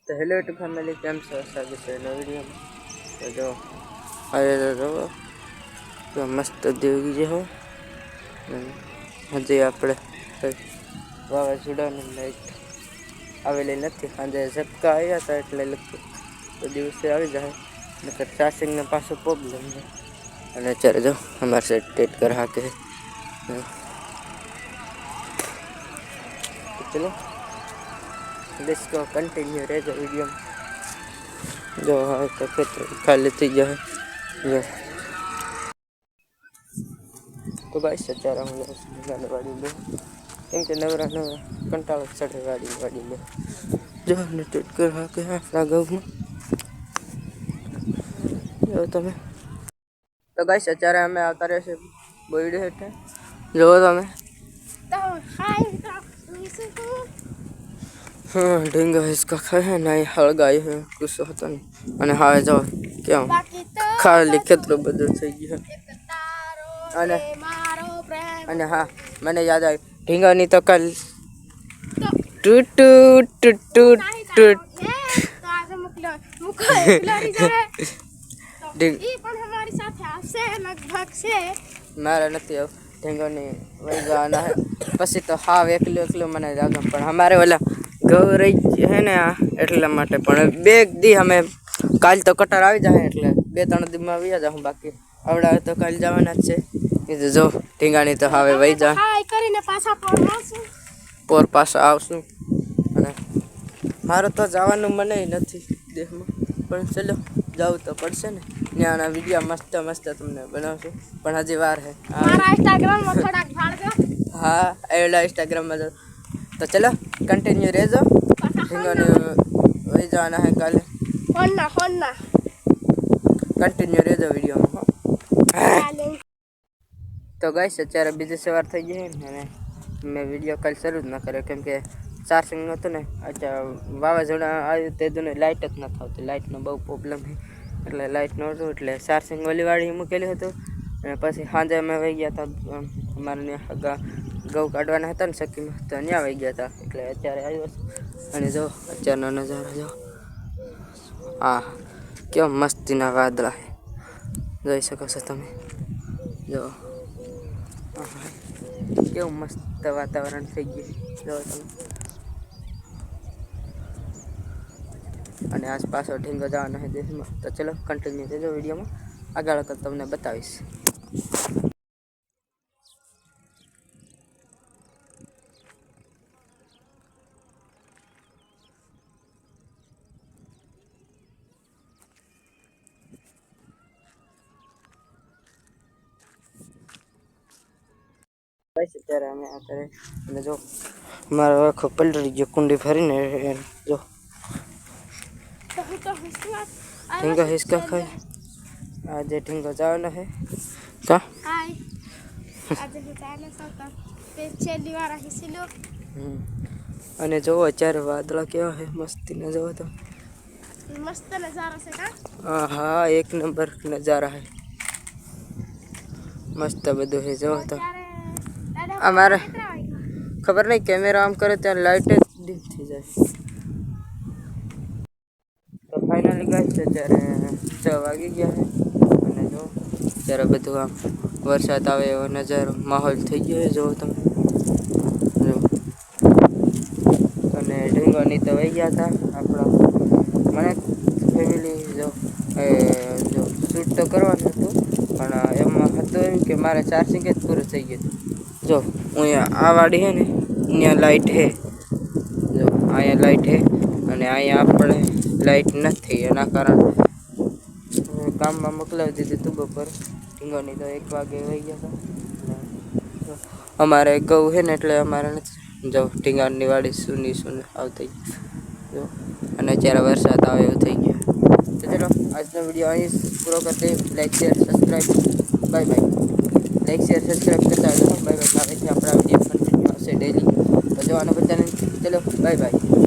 तो hello to family केम छो स्वागत है नवा वीडियो में। तो जो अरे जो तो मस्त देवी जे हो हजे આપણે વાવાઝોડાની લાઈટ આવેલી નથી। સાંજે ઝપકા આવ્યા હતા એટલે લગભગ તો દિવસે આવી જાય નકર ચાર્જિંગનો પાછો પ્રોબ્લેમ છે। અને અત્યારે જો અમારે સેટ ટેટ કર હાકે चलो लेट्स गो कंटिन्यू रहेगा वीडियो में। जो है तो खेत खाली थी जाए जो तो गाइस અત્યારે હું ગાડી વાડી લે કેમ કે નવરા નવરા કંટાળો ચડે ગાડી લે જો ને ટેટ કર હાકે આપણા ગામમાં જો તમે। तो गाइस અત્યારે અમે આવતા રહેશે બોયડી હેઠે જો તમે तो हाय हाँ ढेंगा इसका खाए है ना हड़गाई है कुछ होता नहीं अने हाँ जाओ क्या खाली खेतरो बदल થઈ ગયો અને અને હા મને યાદ આવી ઢીંગાની તો કાલ ટૂટ ટૂટ ટૂટ ટૂટ ટૂટ तो आज मुको लड़ी जाए तो ई पण हमारी साथ આવશે लगभग से મારા નથી આવ ઢીંગાની વઈ જવાના है પછી તો હાવ એકલો મને જાગમ પણ हमारे वाला ગૌરઈ है ને એટલા માટે પણ બે દી અમે કાલ તો કટર આવી જાય એટલે 2-3 દીમાં આવી જાઉં બાકી આવડા તો કાલ જવાના જ છે કીધું જો ઢીંગાની તો હવે વઈ જા હાય કરીને પાછા પડવાશું પોર પાછા આવશું અને મારો તો જવાનું મને નથી દેહમાં પણ ચલો જાવું તો પડશે ને ત્યાંના વિડીયો મસ્ત મસ્ત તમને બનાવશું પણ હજી વાર છે મારા ઇન્સ્ટાગ્રામમાં થોડાક ભાડજો हाँ एवला इंस्टाग्राम में तो चलो कंटिन्यू रह जाओ वही जाना है कल होना कंटिन्यू रह जाओ वीडियो में तो गाइस અત્યારે બીજી સવાર થઈ ગઈ અને મેં વિડીયો કાલ શરૂ જ ન કર્યો કેમ કે ચાર્જિંગ નહોતું ને અત્યારે વાવાઝોડા આવ્યું તે દુને લાઇટ જ ન થતી લાઇટનો બહુ પ્રોબ્લેમ છે એટલે લાઇટ નહોતું એટલે ચાર્જિંગ ઓલી વાળી મૂકેલું હતું અને પછી સાંજે અમે વહી ગયા હતા અમારે ઘઉં કાઢવાના હતા ને સખીમાં તો ત્યાં વહી ગયા હતા એટલે અત્યારે આવ્યો અને જો અત્યારનો નજારો જો હા કેવો મસ્તીના વાદળા જોઈ શકો છો તમે જો કેવું મસ્ત વાતાવરણ થઈ ગયું જો તમે અને આસપાસ ઢીંગો જવાનો છે દેશમાં તો ચલો કન્ટિન્યુ રહેજો વિડીયોમાં આગળ તમને બતાવીશ। અત્યારે અમે અત્યારે અને જો મારો આખો પલટી ગયો કુંડી ભરીને જો ઢીંગો હિસકા ખાય आज ढींगो जाना है का हाय आज जाने तो पहली बार हिसलो અને જો અત્યારે વાદળા કેવા છે મસ્તી ને જો તો मस्त नजारा से का हाँ एक नंबर नजारा है मस्त બધું है જો તો અમારે ખબર નહીં કેમેરા આમ કરે ત્યાં લાઈટ જ ડીમ થઈ જાય તો ફાઇનલી ગાઈસ અત્યારે 6 વાગી ગયા છે અને જો અત્યારે બધું આમ વરસાદ આવે એવો નજારો માહોલ થઈ ગયો છે જો તમે જો અને ઢીંગોની તો વહી ગયા હતા આપણા મને ફેમિલી જો શૂટ તો કરવાનું હતું પણ એમાં હતું એમ કે મારે ચાર્જિંગ જ પૂરું થઈ ગયું જો અહીંયા આ વાડી છે ને અહીંયા લાઇટ છે જો અહીંયા લાઇટ છે અને અહીંયા આપણે લાઇટ નથી એના કારણે કામમાં મોકલાવી દીધી તું બપોર ઢીંગોની તો 1 વાગે વહી ગયા હતા અમારે ઘઉં છે ને એટલે અમારે નથી જો ઢીંગાની વાડી સુની આવતી જો અને અત્યારે વરસાદ આવે એવું થઈ ગયો તો ચલો આજનો વિડીયો અહીં પૂરો કરते like share subscribe bye bye like share subscribe करता है बाय बाय આવે છે આપણા વિડીયો કન્ટિન્યુ આવશે ડેલી તો જોવાનું બધાને ચલો બાય બાય।